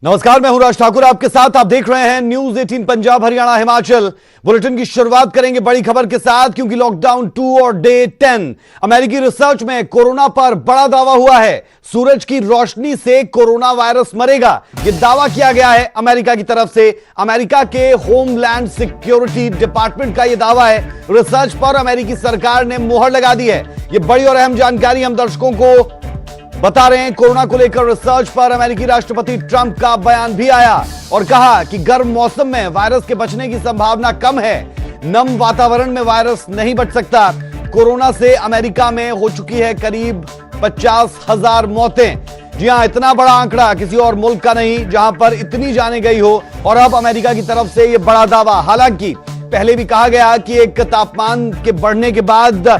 नमस्कार, मैं हूं राज ठाकुर आपके साथ। आप देख रहे हैं न्यूज 18 पंजाब हरियाणा हिमाचल। बुलेटिन की शुरुआत करेंगे बड़ी खबर के साथ, क्योंकि लॉकडाउन 2 और डे 10 अमेरिकी रिसर्च में कोरोना पर बड़ा दावा हुआ है। सूरज की रोशनी से कोरोना वायरस मरेगा, यह दावा किया गया है अमेरिका की तरफ से। अमेरिका के होमलैंड सिक्योरिटी डिपार्टमेंट का यह दावा है। रिसर्च पर अमेरिकी सरकार ने मोहर लगा दी है। यह बड़ी और अहम जानकारी हम दर्शकों को बता रहे हैं। कोरोना को लेकर रिसर्च पर अमेरिकी राष्ट्रपति ट्रंप का बयान भी आया और कहा कि गर्म मौसम में वायरस के बचने की संभावना कम है। नम वातावरण में वायरस नहीं बच सकता। कोरोना से अमेरिका में हो चुकी है करीब 50,000 मौतें। जी हां, इतना बड़ा आंकड़ा किसी और मुल्क का नहीं जहां पर इतनी जाने गई हो। और अब अमेरिका की तरफ से यह बड़ा दावा। हालांकि पहले भी कहा गया कि एक तापमान के बढ़ने के बाद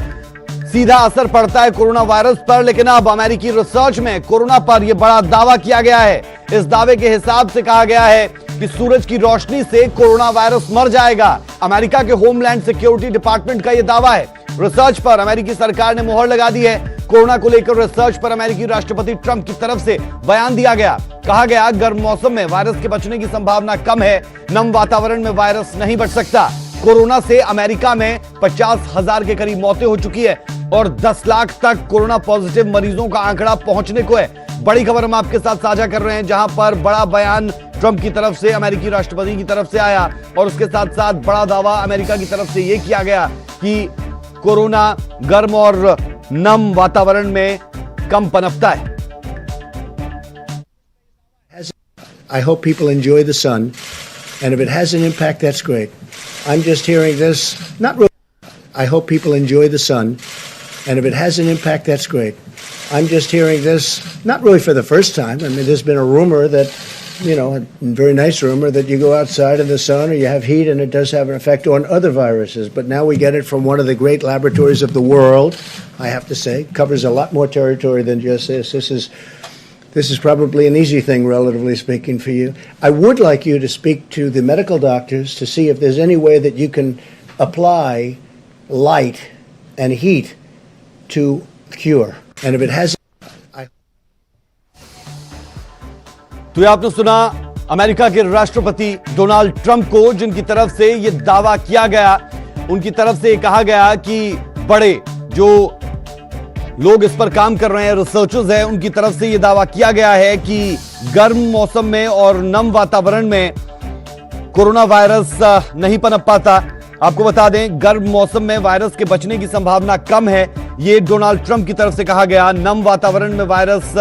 सीधा असर पड़ता है कोरोना वायरस पर, लेकिन अब अमेरिकी रिसर्च में कोरोना पर यह बड़ा दावा किया गया है। इस दावे के हिसाब से कहा गया है कि सूरज की रोशनी से कोरोना वायरस मर जाएगा। अमेरिका के होमलैंड सिक्योरिटी डिपार्टमेंट का यह दावा है। रिसर्च पर अमेरिकी सरकार ने मोहर लगा दी है। कोरोना को लेकर रिसर्च पर अमेरिकी राष्ट्रपति ट्रंप की तरफ से बयान दिया गया। कहा गया, गर्म मौसम में वायरस के बचने की संभावना कम है। नम वातावरण में वायरस नहीं बच सकता। कोरोना से अमेरिका में 50,000 के करीब मौतें हो चुकी है और 10 लाख तक कोरोना पॉजिटिव मरीजों का आंकड़ा पहुंचने को है। बड़ी खबर हम आपके साथ साझा कर रहे हैं, जहां पर बड़ा बयान ट्रंप की तरफ से अमेरिकी राष्ट्रपति की तरफ से आया और उसके साथ साथ बड़ा दावा अमेरिका की तरफ से यह किया गया कि कोरोना गर्म और नम वातावरण में कम पनपता है। I hope people enjoy the sun, and if it has an impact, that's great. I'm just hearing this, not really. I hope people enjoy the sun, and if it has an impact, that's great. I'm just hearing this, not really for the first time. I mean, there's been a rumor that, a very nice rumor that you go outside in the sun or you have heat and it does have an effect on other viruses. But now we get it from one of the great laboratories of the world, I have to say. Covers a lot more territory than just this. This is probably an easy thing, relatively speaking, for you. I would like you to speak to the medical doctors to see if there's any way that you can apply light and heat to cure. And if it has... तो ये आपने सुना America के राष्ट्रपति Donald Trump को, जिनकी तरफ से यह दावा किया गया। उनकी तरफ से कहा गया कि बड़े जो लोग इस पर काम कर रहे हैं, रिसर्चर्स हैं, उनकी तरफ से यह दावा किया गया है कि गर्म मौसम में और नम वातावरण में कोरोना वायरस नहीं पनप पाता। आपको बता दें, गर्म मौसम में वायरस के बचने की संभावना कम है। यह डोनाल्ड ट्रंप की तरफ से कहा गया। नम वातावरण में वायरस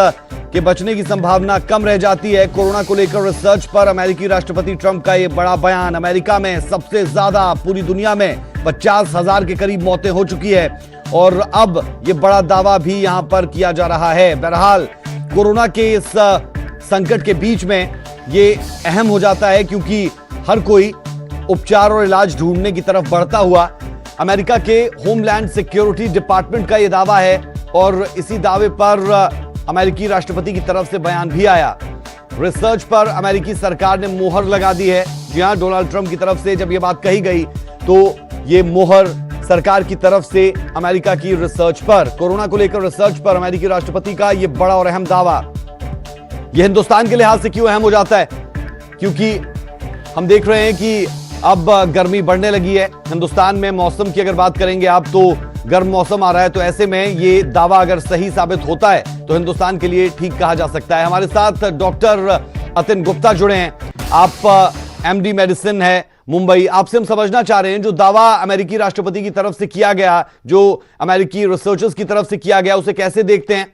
के बचने की संभावना कम रह जाती है। कोरोना को लेकर रिसर्च पर अमेरिकी राष्ट्रपति ट्रंप का यह बड़ा बयान। अमेरिका में सबसे ज्यादा पूरी दुनिया में 50,000 के करीब मौतें हो चुकी है और अब यह बड़ा दावा भी यहां पर किया जा रहा है। बहरहाल कोरोना के इस संकट के बीच में यह अहम हो जाता है, क्योंकि हर कोई उपचार और इलाज ढूंढने की तरफ बढ़ता हुआ। अमेरिका के होमलैंड सिक्योरिटी डिपार्टमेंट का यह दावा है और इसी दावे पर अमेरिकी राष्ट्रपति की तरफ से बयान भी आया। रिसर्च पर अमेरिकी सरकार ने मोहर लगा दी है। जी हां, डोनाल्ड ट्रंप की तरफ से जब यह बात कही गई तो यह मोहर सरकार की तरफ से अमेरिका की रिसर्च पर, कोरोना को लेकर रिसर्च पर अमेरिकी राष्ट्रपति का यह बड़ा और अहम दावा। यह हिंदुस्तान के लिहाज से क्यों अहम हो जाता है? क्योंकि हम देख रहे हैं कि अब गर्मी बढ़ने लगी है हिंदुस्तान में। मौसम की अगर बात करेंगे आप, तो गर्म मौसम आ रहा है। तो ऐसे में ये दावा अगर सही साबित होता है तो हिंदुस्तान के लिए ठीक कहा जा सकता है। हमारे साथ डॉक्टर अतिन गुप्ता जुड़े हैं। आप एमडी मेडिसिन है मुंबई। आपसे हम समझना चाह रहे हैं, जो दावा अमेरिकी राष्ट्रपति की तरफ से किया गया, जो अमेरिकी रिसर्चर्स की तरफ से किया गया, उसे कैसे देखते हैं?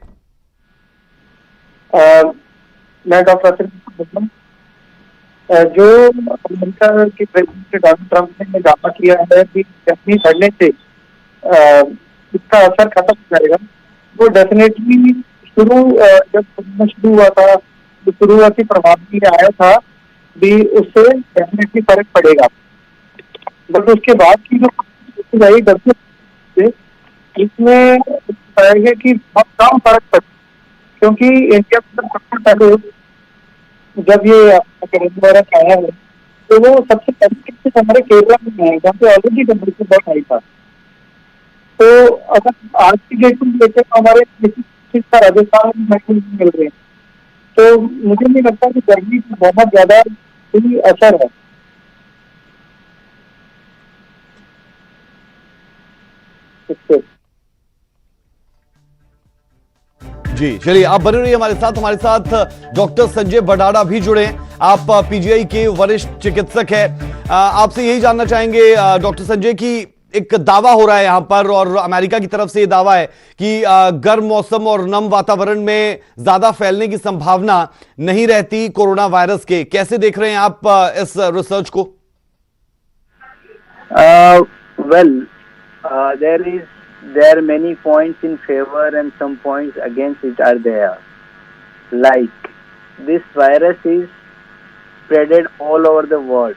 मैं डॉक्टर अतिन, जो अमेरिका के प्रेसिडेंट डोनाल्ड ट्रंप ने दावा किया है कि गर्मी बढ़ने से इसका असर खत्म हो जाएगा, वो डेफिनेटली जब कोरोना शुरू हुआ था, तो शुरुआती प्रभाव भी आया था भी, उससे डेफिनेटली फर्क पड़ेगा। बट उसके बाद की जो गर्मी, इसमें पाएगा कि बहुत कम फर्क पड़ेगा, क्योंकि इंडिया में सबसे पहले जब ये कोरोना वायरस आया है तो वो सबसे पहले हमारे केरला में आया, जहाँ पे ऑलरेडी टेम्परेचर बहुत हाई था। तो अगर आज की डेट में देखें तो हमारे राजस्थान में मिल रहे हैं, तो मुझे नहीं लगता कि गर्मी का बहुत ज्यादा ही असर है। इससे जी चलिए, आप बने रहिए हमारे साथ डॉक्टर संजय बडाड़ा भी जुड़े हैं। आप पीजीआई के वरिष्ठ चिकित्सक हैं। आपसे यही जानना चाहेंगे डॉक्टर संजय कि एक दावा हो रहा है यहां पर, और अमेरिका की तरफ से ये दावा है कि गर्म मौसम और नम वातावरण में ज्यादा फैलने की संभावना नहीं रहती कोरोना वायरस के। कैसे देख रहे हैं आप इस रिसर्च को? Well, there are many points in favor and some points against it are there. Like this virus is spreaded all over the world.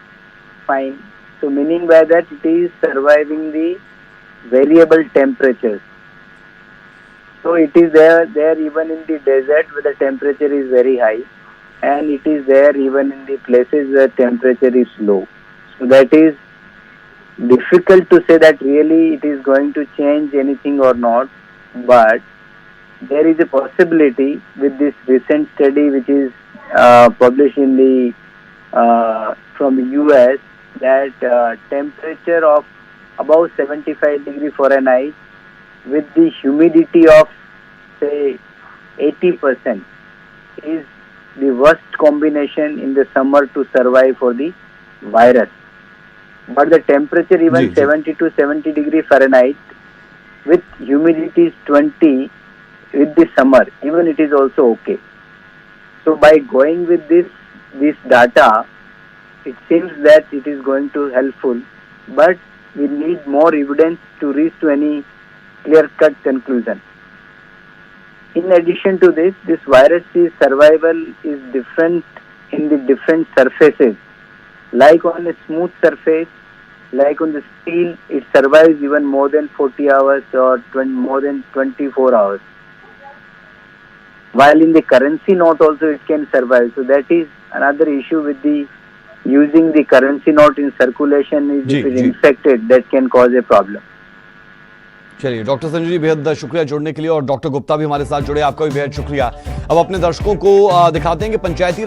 Fine. So meaning by that it is surviving the variable temperatures. So it is there even in the desert where the temperature is very high, and it is there even in the places where temperature is low. So that is difficult to say that really it is going to change anything or not, but there is a possibility with this recent study which is published in the from US that temperature of above 75 degree Fahrenheit with the humidity of say 80% is the worst combination in the summer to survive for the virus. But the temperature even 70 to 70 degree Fahrenheit with humidity is 20 with the summer, even it is also okay. So by going with this data, it seems that it is going to helpful, but we need more evidence to reach to any clear-cut conclusion. In addition to this virus survival is different in the different surfaces. Like on a smooth surface, like on the steel, it survives even more than 40 hours or more than 24 hours. While in the currency note also it can survive. So that is another issue with the using the currency note in circulation is if it is infected, that can cause a problem. चलिए doctor Sanjay ji, बेहद शुक्रिया जुड़ने के लिए, और doctor Gupta भी हमारे साथ जुड़े, आपका भी बेहद शुक्रिया। अब अपने दर्शकों को दिखाते हैं कि पंचायती